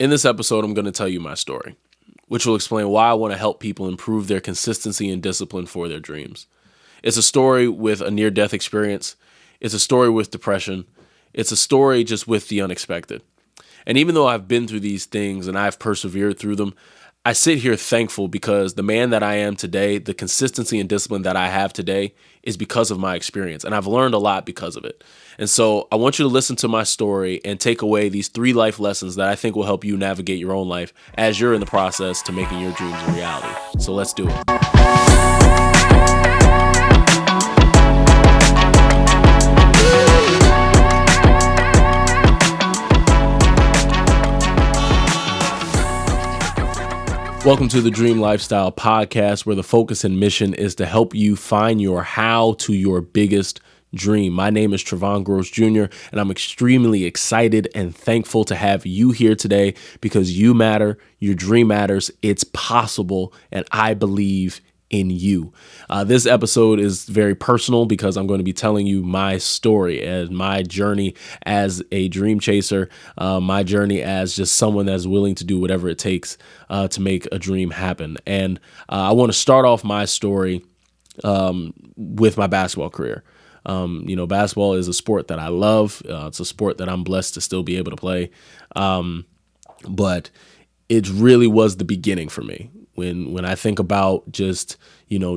In this episode, I'm going to tell you my story, which will explain why I want to help people improve their consistency and discipline for their dreams. It's a story with a near-death experience. It's a story with depression. It's a story just with the unexpected. And even though I've been through these things and I've persevered through them, I sit here thankful because the man that I am today, the consistency and discipline that I have today is because of my experience. And I've learned a lot because of it. And so I want you to listen to my story and take away these 3 life lessons that I think will help you navigate your own life as you're in the process to making your dreams a reality. So let's do it. Welcome to the Dream Lifestyle Podcast, where the focus and mission is to help you find your how to your biggest dream. My name is Trevón Jr., and I'm extremely excited and thankful to have you here today because you matter, your dream matters, it's possible, and I believe in you. This episode is very personal because I'm going to be telling you my story and my journey as a dream chaser, my journey as just someone that's willing to do whatever it takes to make a dream happen. And I want to start off my story with my basketball career. Basketball is a sport that I love. It's a sport that I'm blessed to still be able to play. But it really was the beginning for me. When I think about just,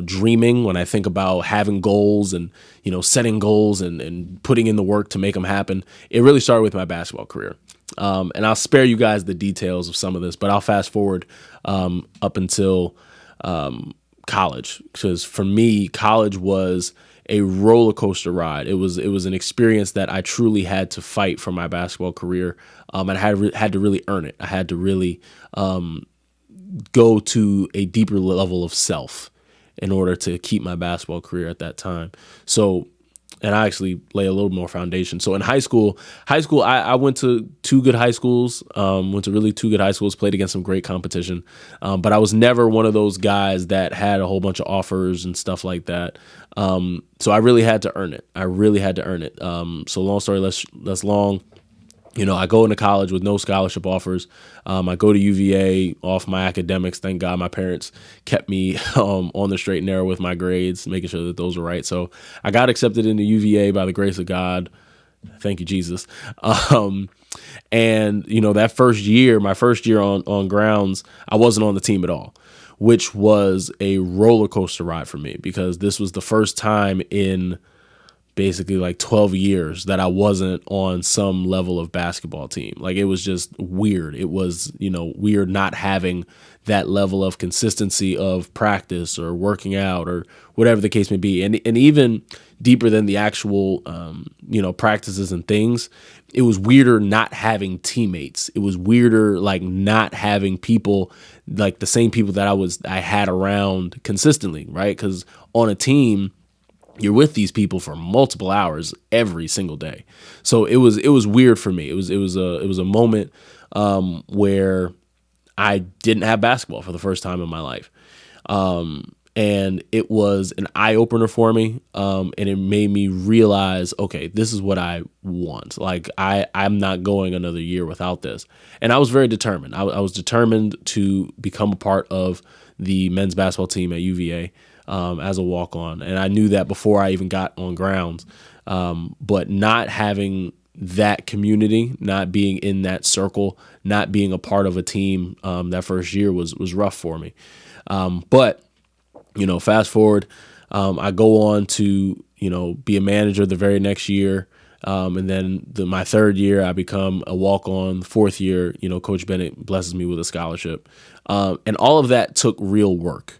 dreaming, when I think about having goals and, setting goals and putting in the work to make them happen, it really started with my basketball career. And I'll spare you guys the details of some of this, but I'll fast forward up until college, because for me, college was a roller coaster ride. It was an experience that I truly had to fight for my basketball career. And I had to really earn it. I had to really go to a deeper level of self in order to keep my basketball career at that time. So, and I actually lay a little more foundation. So in high school, I went to 2 good high schools, played against some great competition. But I was never one of those guys that had a whole bunch of offers and stuff like that. So I really had to earn it. So long story less long. I go into college with no scholarship offers. I go to UVA off my academics. Thank God my parents kept me on the straight and narrow with my grades, making sure that those were right. So I got accepted into UVA by the grace of God. Thank you, Jesus. And that first year, my first year on grounds, I wasn't on the team at all, which was a roller coaster ride for me because this was the first time in basically like 12 years that I wasn't on some level of basketball team. Like, it was just weird. It was, weird not having that level of consistency of practice or working out or whatever the case may be. And even deeper than the actual, practices and things, it was weirder not having teammates. It was weirder, like, not having people, like the same people that I had around consistently, right? Because on a team, you're with these people for multiple hours every single day. So it was weird for me. It was a moment where I didn't have basketball for the first time in my life. And it was an eye opener for me. And it made me realize, okay, this is what I want. Like, I'm not going another year without this. And I was very determined. I was determined to become a part of the men's basketball team at UVA. As a walk-on. And I knew that before I even got on grounds. But not having that community, not being in that circle, not being a part of a team that first year was rough for me. But fast forward, I go on to, be a manager the very next year. And then my third year, I become a walk-on. The fourth year, Coach Bennett blesses me with a scholarship. And all of that took real work.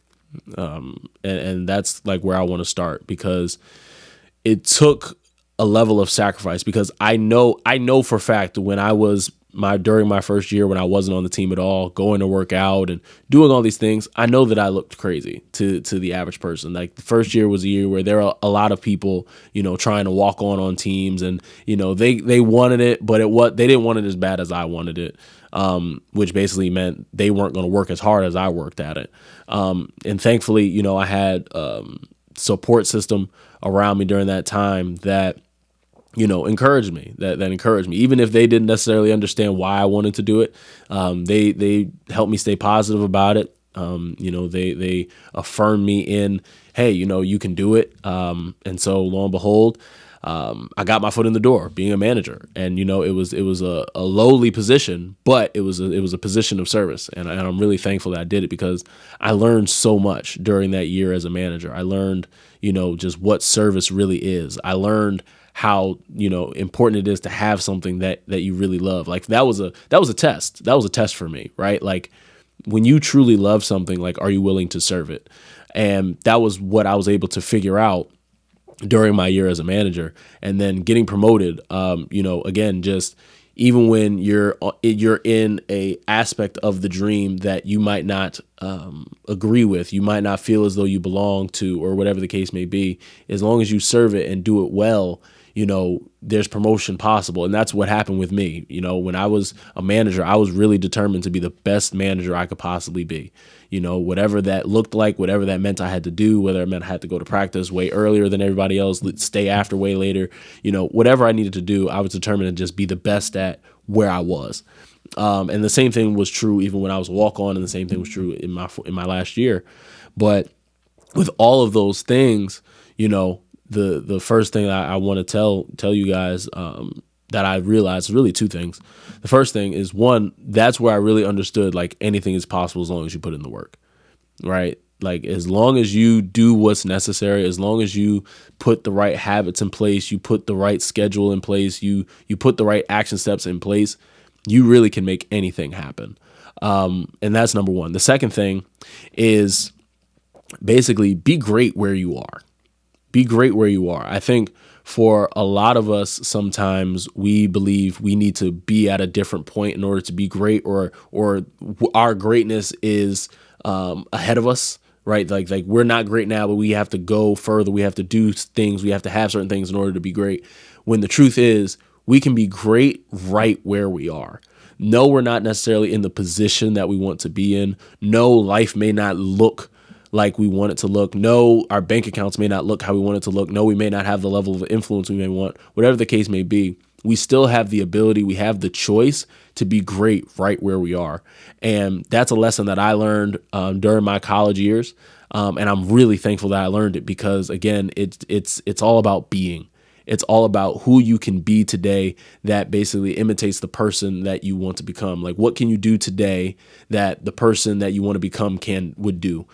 And that's like where I want to start, because it took a level of sacrifice, because I know for a fact when I was during my first year, when I wasn't on the team at all, going to work out and doing all these things, I know that I looked crazy to the average person. Like, the first year was a year where there are a lot of people, trying to walk on teams, and, they wanted it, but they didn't want it as bad as I wanted it. Which basically meant they weren't going to work as hard as I worked at it. And thankfully, I had support system around me during that time that encouraged me, that encouraged me, even if they didn't necessarily understand why I wanted to do it. They helped me stay positive about it. They affirmed me in, hey, you can do it. And so lo and behold, I got my foot in the door being a manager, and it was a lowly position, but it was a position of service, and I'm really thankful that I did it, because I learned so much during that year as a manager. I learned just what service really is. I learned how important it is to have something that you really love. Like that was a test. That was a test for me, right? Like when you truly love something, like, are you willing to serve it? And that was what I was able to figure out during my year as a manager. And then getting promoted, again, just even when you're in a aspect of the dream that you might not agree with, you might not feel as though you belong to, or whatever the case may be, as long as you serve it and do it well, there's promotion possible. And that's what happened with me. When I was a manager, I was really determined to be the best manager I could possibly be. Whatever that looked like, whatever that meant I had to do, whether it meant I had to go to practice way earlier than everybody else, stay after way later, whatever I needed to do, I was determined to just be the best at where I was. And the same thing was true even when I was a walk-on, and the same thing was true in my last year. But with all of those things, the first thing I want to tell you guys that I realized is really two things. The first thing is, one, that's where I really understood, like, anything is possible as long as you put in the work, right? Like, as long as you do what's necessary, as long as you put the right habits in place, you put the right schedule in place, you put the right action steps in place, you really can make anything happen. And that's number one. The second thing is basically be great where you are. Be great where you are. I think for a lot of us, sometimes we believe we need to be at a different point in order to be great, or our greatness is ahead of us, right? Like we're not great now, but we have to go further. We have to do things. We have to have certain things in order to be great. When the truth is, we can be great right where we are. No, we're not necessarily in the position that we want to be in. No, life may not look like we want it to look. No, our bank accounts may not look how we want it to look. No, we may not have the level of influence we may want. Whatever the case may be, we still have the ability, we have the choice to be great right where we are. And that's a lesson that I learned during my college years. And I'm really thankful that I learned it, because again, it's all about being. It's all about who you can be today that basically imitates the person that you want to become. Like, what can you do today that the person that you want to become would do?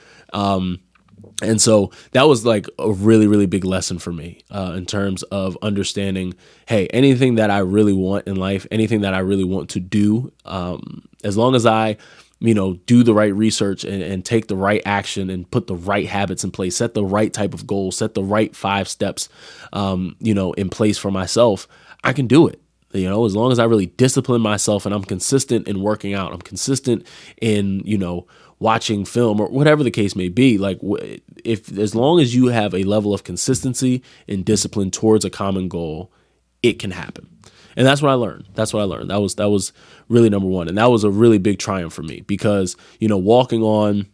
And so that was like a really, really big lesson for me in terms of understanding, hey, anything that I really want in life, anything that I really want to do, as long as I do the right research and take the right action and put the right habits in place, set the right type of goals, set the right 5 steps, in place for myself, I can do it. As long as I really discipline myself and I'm consistent in working out, I'm consistent in, watching film, or whatever the case may be. Like, as long as you have a level of consistency and discipline towards a common goal, it can happen. And that's what I learned. That was really number one. And that was a really big triumph for me, because, walking on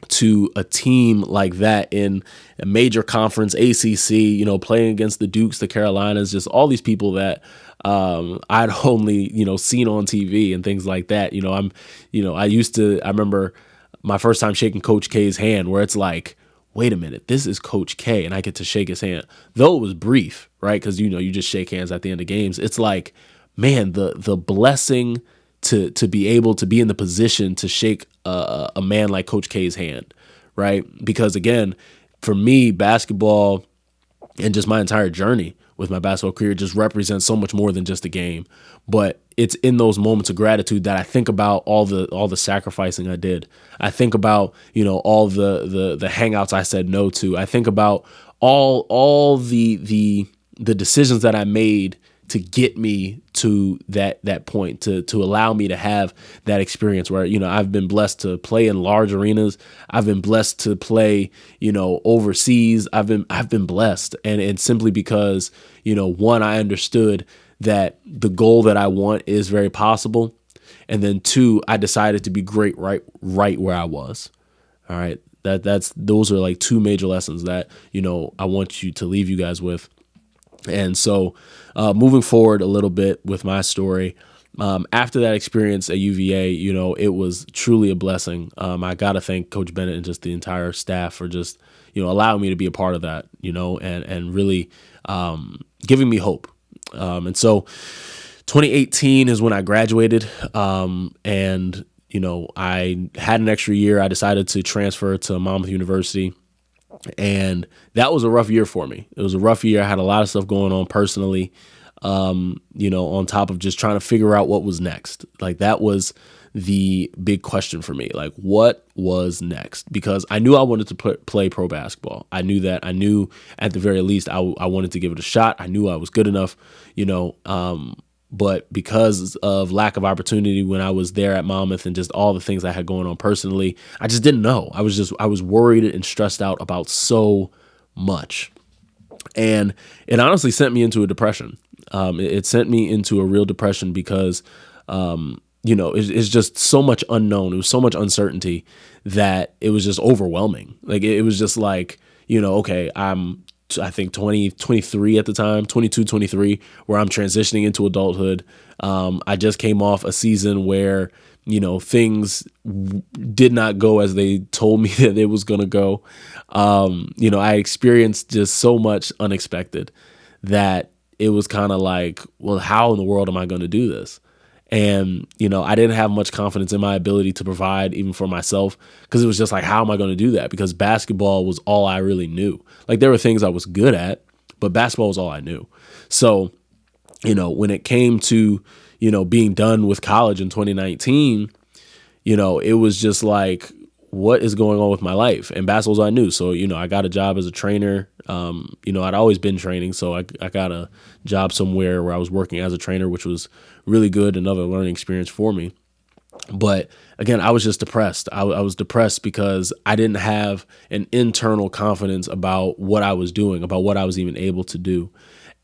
to a team like that in a major conference, ACC, playing against the Dukes, the Carolinas, just all these people that I'd only, seen on TV and things like that. I remember my first time shaking Coach K's hand, where it's like, wait a minute, this is Coach K, and I get to shake his hand. Though it was brief, right? Because, you just shake hands at the end of games. It's like, man, the blessing to be able to be in the position to shake a man like Coach K's hand, right? Because again, for me, basketball and just my entire journey with my basketball career just represents so much more than just a game. But it's in those moments of gratitude that I think about all the sacrificing I did. I think about, all the hangouts I said no to. I think about all the decisions that I made to get me to that point, to allow me to have that experience where, I've been blessed to play in large arenas. I've been blessed to play, overseas. I've been blessed. And simply because, one, I understood that the goal that I want is very possible. And then 2, I decided to be great right where I was. All right. Those are like 2 major lessons that, I want you to leave you guys with. And so moving forward a little bit with my story, after that experience at UVA, it was truly a blessing. I got to thank Coach Bennett and just the entire staff for just, allowing me to be a part of that, and really giving me hope. And so 2018 is when I graduated, and, I had an extra year. I decided to transfer to Monmouth University. And that was a rough year for me. It was a rough year. I had a lot of stuff going on personally, on top of just trying to figure out what was next. Like, that was the big question for me. Like, what was next? Because I knew I wanted to play pro basketball. I knew that. I knew at the very least I wanted to give it a shot. I knew I was good enough, but because of lack of opportunity when I was there at Monmouth and just all the things I had going on personally, I just didn't know. I was worried and stressed out about so much. And it honestly sent me into a depression. It sent me into a real depression because, it's just so much unknown. It was so much uncertainty that it was just overwhelming. Like, it was just like, okay, I think 23 at the time, 22, 23, where I'm transitioning into adulthood. I just came off a season where, things did not go as they told me that it was going to go. I experienced just so much unexpected that it was kind of like, well, how in the world am I going to do this? And, I didn't have much confidence in my ability to provide even for myself, because it was just like, how am I going to do that? Because basketball was all I really knew. Like, there were things I was good at, but basketball was all I knew. So, when it came to, being done with college in 2019, it was just like, what is going on with my life? And basketball's all I knew. So, I got a job as a trainer. I'd always been training. So I got a job somewhere where I was working as a trainer, which was really good. Another learning experience for me. But again, I was just depressed. I was depressed because I didn't have an internal confidence about what I was doing, about what I was even able to do.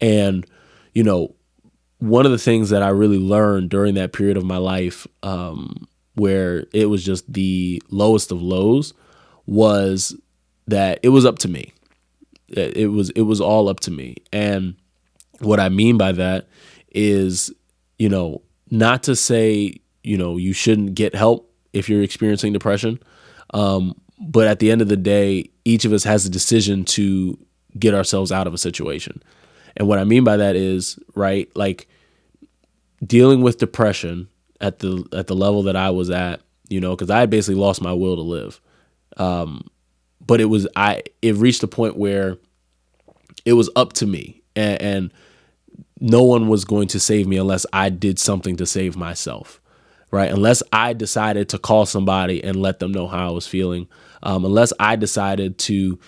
And, one of the things that I really learned during that period of my life, where it was just the lowest of lows, was that it was up to me. It was all up to me. And what I mean by that is, not to say, you shouldn't get help if you're experiencing depression. But at the end of the day, each of us has a decision to get ourselves out of a situation. And what I mean by that is, right, like, dealing with depression at the level that I was at, because I had basically lost my will to live. But it reached a point where it was up to me, and no one was going to save me unless I did something to save myself, right? Unless I decided to call somebody and let them know how I was feeling, unless I decided to,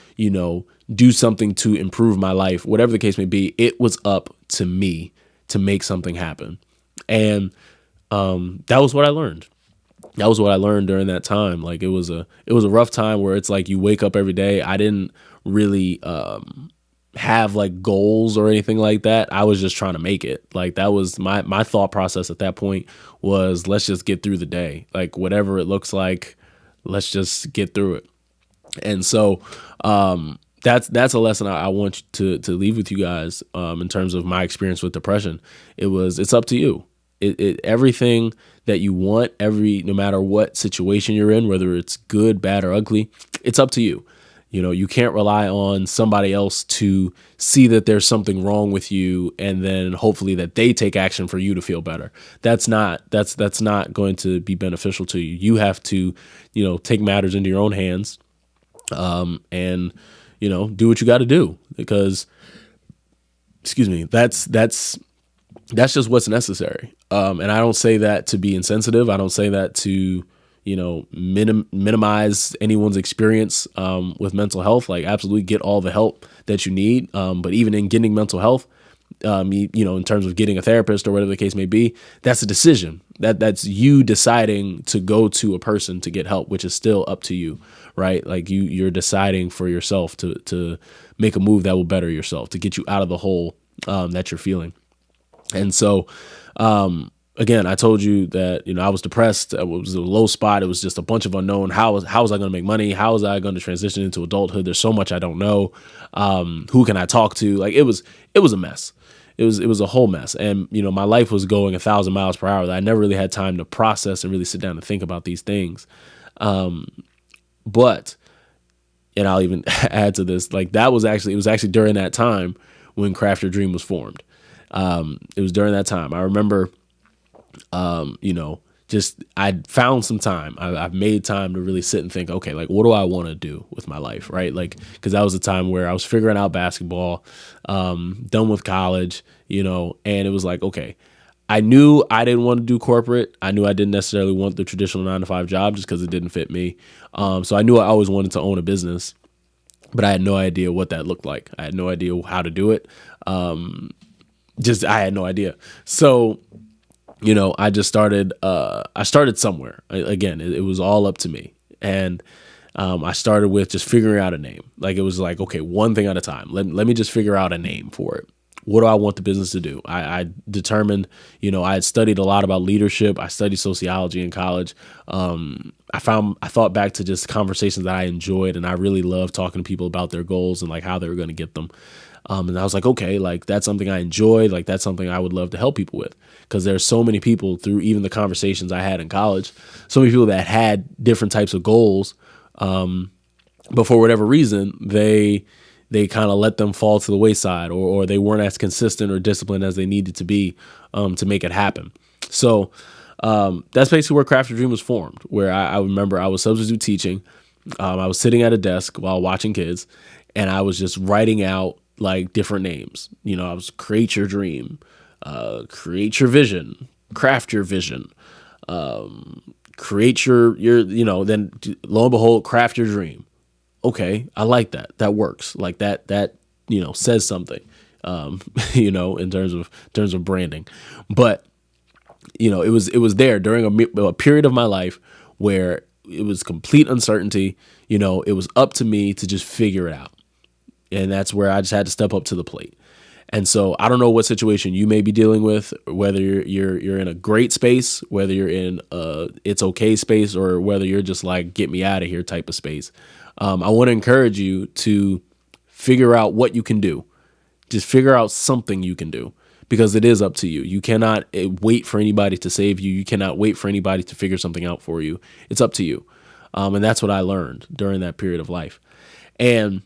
do something to improve my life, whatever the case may be, it was up to me to make something happen. And that was what I learned. That was what I learned during that time. Like, it was a rough time where it's like you wake up every day. I didn't really have like goals or anything like that. I was just trying to make it. Like, that was my thought process at that point was, let's just get through the day. Like, whatever it looks like, let's just get through it. And so that's a lesson I want to leave with you guys in terms of my experience with depression. It's up to you. Everything that you want, no matter what situation you're in, whether it's good, bad, or ugly, it's up to you. You can't rely on somebody else to see that there's something wrong with you and then hopefully that they take action for you to feel better. That's not going to be beneficial to you. You have to, take matters into your own hands, and, do what you got to do, because, that's just what's necessary. And I don't say that to be insensitive. I don't say that to, minimize anyone's experience with mental health. Like, absolutely get all the help that you need. But even in getting mental health, in terms of getting a therapist or whatever the case may be, that's a decision. That's you deciding to go to a person to get help, which is still up to you, right? Like, you're deciding for yourself to make a move that will better yourself, to get you out of the hole that you're feeling. And so, again, I told you that, I was depressed. It was a low spot. It was just a bunch of unknown. How was I going to make money? How was I going to transition into adulthood? There's so much I don't know. Who can I talk to? Like, it was a mess. It was a whole mess. And, my life was going 1,000 miles per hour that I never really had time to process and really sit down and think about these things. But, and I'll even add to this, like, it was actually during that time when Craft Your Dream was formed. It was during that time. I remember, just I found some time. I've made time to really sit and think, okay, like, what do I want to do with my life, right? Like, because that was a time where I was figuring out basketball, done with college, and it was like, okay, I knew I didn't want to do corporate. I knew I didn't necessarily want the traditional 9-to-5 job just because it didn't fit me. So I knew I always wanted to own a business, but I had no idea what that looked like. I had no idea how to do it. I had no idea. So, I just started, I started somewhere. Again, it was all up to me. And I started with just figuring out a name. Like, it was like, okay, one thing at a time. Let me just figure out a name for it. What do I want the business to do? I determined, I had studied a lot about leadership. I studied sociology in college. I thought back to just conversations that I enjoyed, and I really loved talking to people about their goals and like how they were going to get them. And I was like, okay, like, that's something I enjoyed. Like, that's something I would love to help people with, because there's so many people through even the conversations I had in college, so many people that had different types of goals. But for whatever reason, they kind of let them fall to the wayside, or they weren't as consistent or disciplined as they needed to be to make it happen. So that's basically where Craft Your Dream was formed, where I remember I was substitute teaching. I was sitting at a desk while watching kids, and I was just writing out like different names. I was create your dream, create your vision, craft your vision, create your, then lo and behold, craft your dream. Okay, I like that. That works. Like that says something, in terms of branding. But, it was there during a period of my life where it was complete uncertainty. It was up to me to just figure it out. And that's where I just had to step up to the plate. And so I don't know what situation you may be dealing with, whether you're in a great space, whether you're in a it's okay space, or whether you're just like, get me out of here type of space. I want to encourage you to figure out what you can do. Just figure out something you can do, because it is up to you. You cannot wait for anybody to save you. You cannot wait for anybody to figure something out for you. It's up to you. And that's what I learned during that period of life. And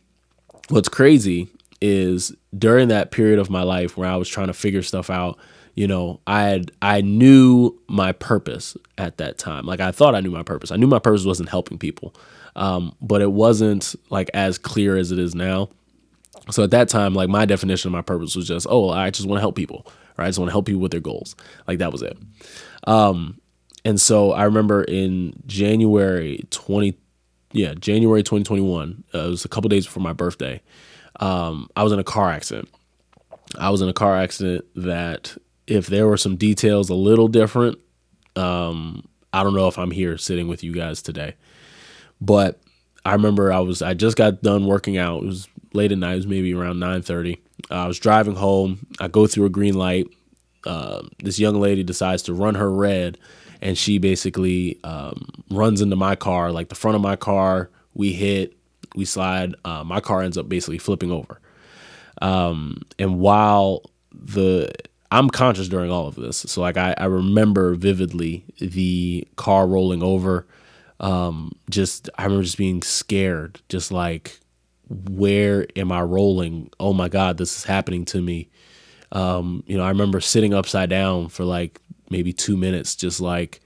what's crazy is during that period of my life where I was trying to figure stuff out, I knew my purpose at that time. Like, I thought I knew my purpose. I knew my purpose wasn't helping people, but it wasn't like as clear as it is now. So at that time, like, my definition of my purpose was just, I just want to help people, right? I just want to help people with their goals. Like, that was it. And so I remember in January 2021, it was a couple days before my birthday. I was in a car accident. That, if there were some details a little different, I don't know if I'm here sitting with you guys today. But I remember I just got done working out. It was late at night. It was maybe around 9:30. I was driving home. I go through a green light. This young lady decides to run her red, and she basically runs into my car, like the front of my car. We slide. My car ends up basically flipping over. And while I'm conscious during all of this, so like I remember vividly the car rolling over. I remember just being scared, just like, where am I rolling? Oh my God, this is happening to me. I remember sitting upside down for like maybe 2 minutes, just like,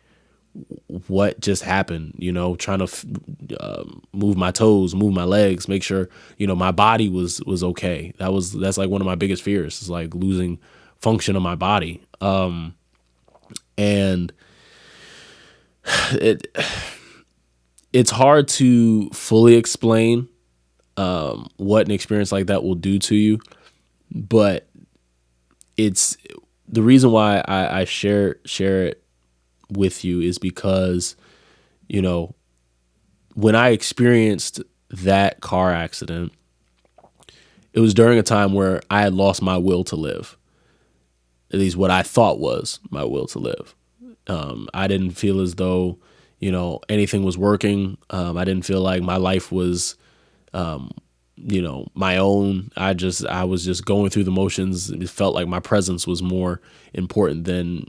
what just happened? Trying to move my toes, move my legs, make sure, my body was okay. That's like one of my biggest fears, is like losing function of my body. And it's hard to fully explain what an experience like that will do to you, but it's the reason why I share it with you is because, when I experienced that car accident, it was during a time where I had lost my will to live. at least what I thought was my will to live. I didn't feel as though, anything was working. I didn't feel like my life was, my own. I was just going through the motions. It felt like my presence was more important than,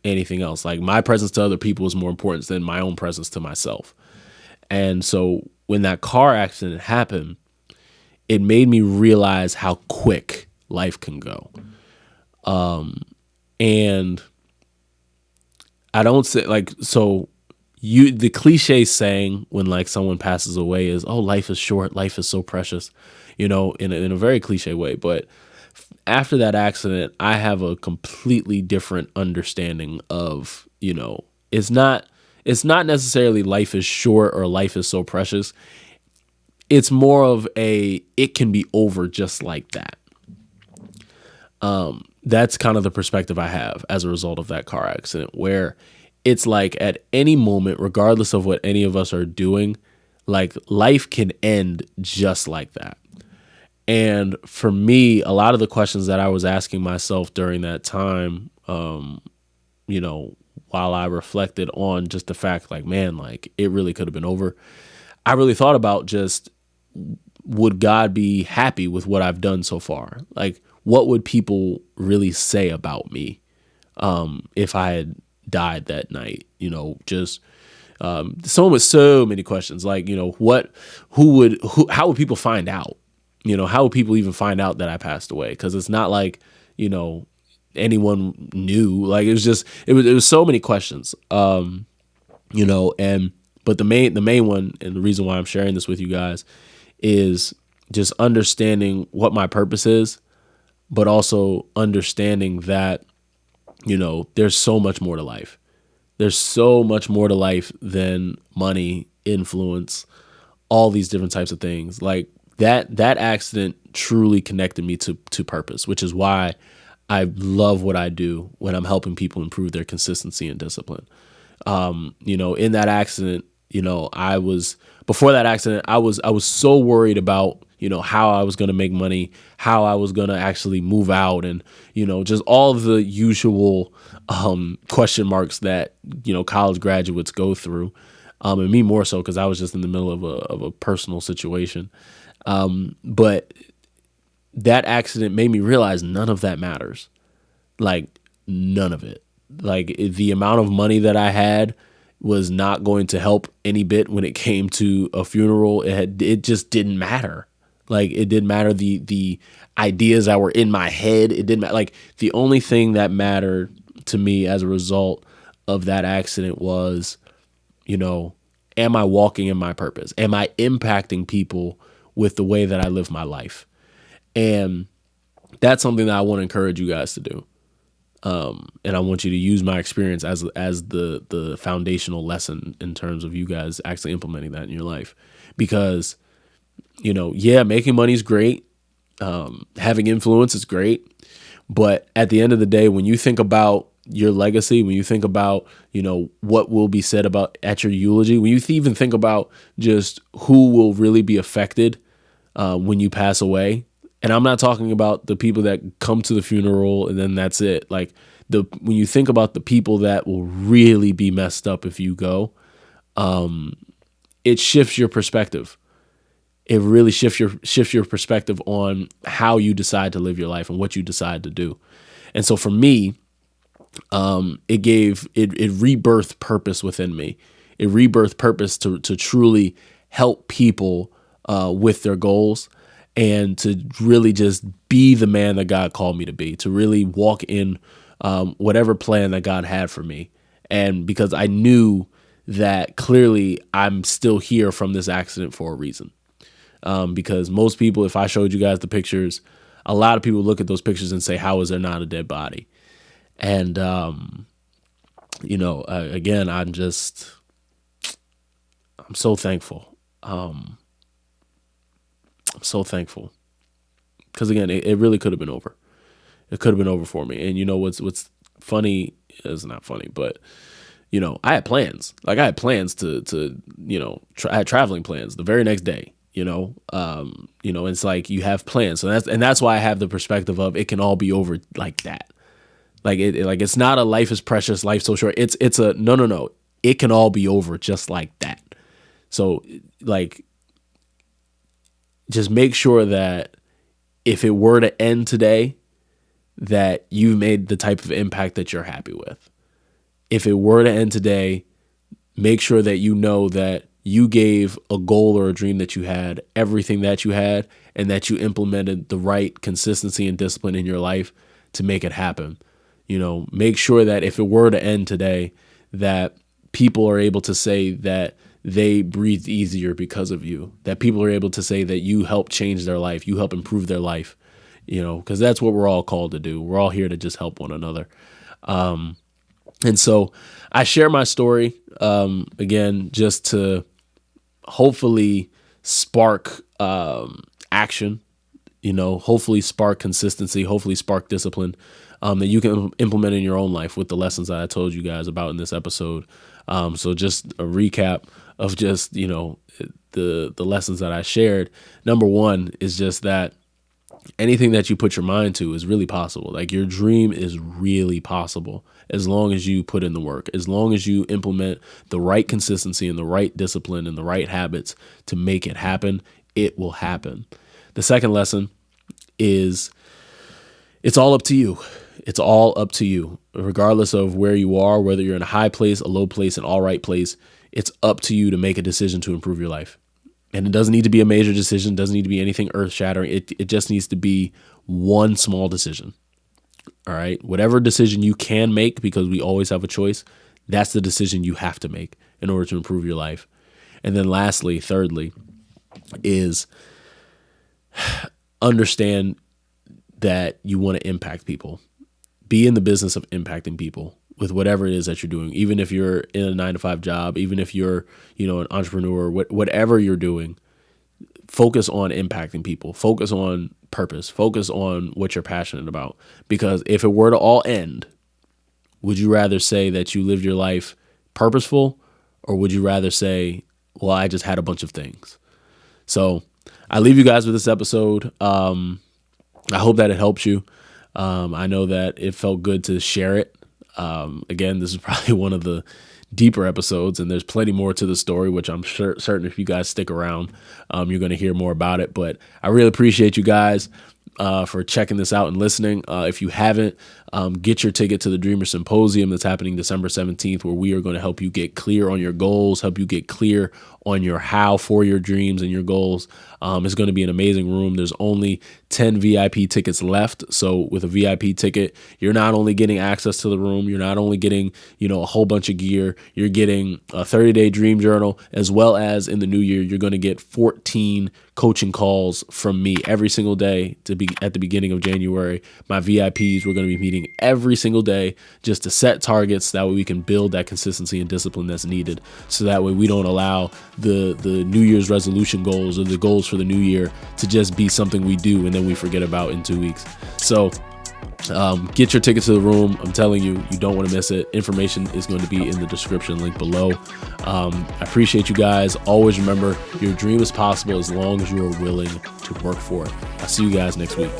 anything else. Like my presence to other people was more important than my own presence to myself. And so when that car accident happened, it made me realize how quick life can go. And I don't say the cliche saying when like someone passes away is, oh, life is short. Life is so precious, in a very cliche way. But after that accident, I have a completely different understanding of, it's not necessarily life is short or life is so precious. It's more of it can be over just like that. That's kind of the perspective I have as a result of that car accident, where it's like at any moment, regardless of what any of us are doing, like life can end just like that. And for me, a lot of the questions that I was asking myself during that time, while I reflected on just the fact, like, man, like it really could have been over. I really thought about just, would God be happy with what I've done so far? Like, what would people really say about me if I had died that night? So many questions. Like, how would people find out? How would people even find out that I passed away? Because it's not like, anyone knew. Like, it was so many questions. But the main one, and the reason why I'm sharing this with you guys, is just understanding what my purpose is, but also understanding that, there's so much more to life. There's so much more to life than money, influence, all these different types of things. Like that accident truly connected me to purpose, which is why I love what I do when I'm helping people improve their consistency and discipline. In that accident, before that accident, I was so worried about, how I was going to make money, how I was going to actually move out, and, just all of the usual question marks that, college graduates go through. And me more so, because I was just in the middle of a personal situation. But that accident made me realize none of that matters. Like, none of it. Like, the amount of money that I had was not going to help any bit when it came to a funeral. It just didn't matter. Like, it didn't matter the ideas that were in my head. It didn't matter. Like, the only thing that mattered to me as a result of that accident was, am I walking in my purpose? Am I impacting people with the way that I live my life? And that's something that I want to encourage you guys to do. And I want you to use my experience as the foundational lesson in terms of you guys actually implementing that in your life. Because, making money is great. Having influence is great. But at the end of the day, when you think about your legacy, when you think about, what will be said about at your eulogy, when you even think about just who will really be affected when you pass away. And I'm not talking about the people that come to the funeral and then that's it. Like, when you think about the people that will really be messed up if you go, it shifts your perspective. It really shifts your perspective on how you decide to live your life and what you decide to do. And so for me, it rebirthed purpose within me. It rebirthed purpose to truly help people with their goals, and to really just be the man that God called me to be, to really walk in whatever plan that God had for me. And because I knew that clearly I'm still here from this accident for a reason. Because most people, if I showed you guys the pictures, a lot of people look at those pictures and say, how is there not a dead body? And, again, I'm so thankful. I'm so thankful because, again, it really could have been over. It could have been over for me. And what's funny is not funny, but I had plans. Like, I had plans to I had traveling plans the very next day. It's like you have plans, so that's why I have the perspective of it can all be over like that. Like it's not a life is precious, life so short. It's a no. It can all be over just like that. So like, just make sure that if it were to end today, that you've made the type of impact that you're happy with. If it were to end today, make sure that you know that you gave a goal or a dream that you had everything that you had, and that you implemented the right consistency and discipline in your life to make it happen. Make sure that if it were to end today, that people are able to say that they breathed easier because of you, that people are able to say that you helped change their life, you help improve their life, because that's what we're all called to do. We're all here to just help one another. And so I share my story, again, just to hopefully spark action, hopefully spark consistency, hopefully spark discipline, that you can implement in your own life with the lessons that I told you guys about in this episode. So just a recap of just, the lessons that I shared. Number one is just that anything that you put your mind to is really possible. Like, your dream is really possible as long as you put in the work, as long as you implement the right consistency and the right discipline and the right habits to make it happen. It will happen. The second lesson is it's all up to you. It's all up to you, regardless of where you are, whether you're in a high place, a low place, an all right place. It's up to you to make a decision to improve your life. And it doesn't need to be a major decision. It doesn't need to be anything earth shattering. It just needs to be one small decision. All right. Whatever decision you can make, because we always have a choice, that's the decision you have to make in order to improve your life. And then lastly, thirdly, is understand that you want to impact people. Be in the business of impacting people with whatever it is that you're doing. Even if you're in a 9-to-5 job, even if you're, an entrepreneur, whatever you're doing, focus on impacting people. Focus on purpose. Focus on what you're passionate about. Because if it were to all end, would you rather say that you lived your life purposeful, or would you rather say, well, I just had a bunch of things? So I leave you guys with this episode. I hope that it helps you. I know that it felt good to share it. Again, this is probably one of the deeper episodes, and there's plenty more to the story, which I'm certain if you guys stick around, you're going to hear more about it. But I really appreciate you guys for checking this out and listening. If you haven't, get your ticket to the Dreamer Symposium that's happening December 17th, where we are going to help you get clear on your goals, help you get clear on your how for your dreams and your goals. It's going to be an amazing room. There's only 10 VIP tickets left. So with a VIP ticket, you're not only getting access to the room, you're not only getting, a whole bunch of gear, you're getting a 30-day dream journal, as well as in the new year, you're going to get 14 coaching calls from me every single day to be at the beginning of January. My VIPs, we're going to be meeting every single day just to set targets. That way we can build that consistency and discipline that's needed. So that way we don't allow the New Year's resolution goals or the goals for the new year to just be something we do and then we forget about in 2 weeks. So get your ticket to the room. I'm telling you, you don't want to miss it. Information is going to be in the description link below. I appreciate you guys. Always remember, your dream is possible as long as you are willing to work for it. I'll see you guys next week.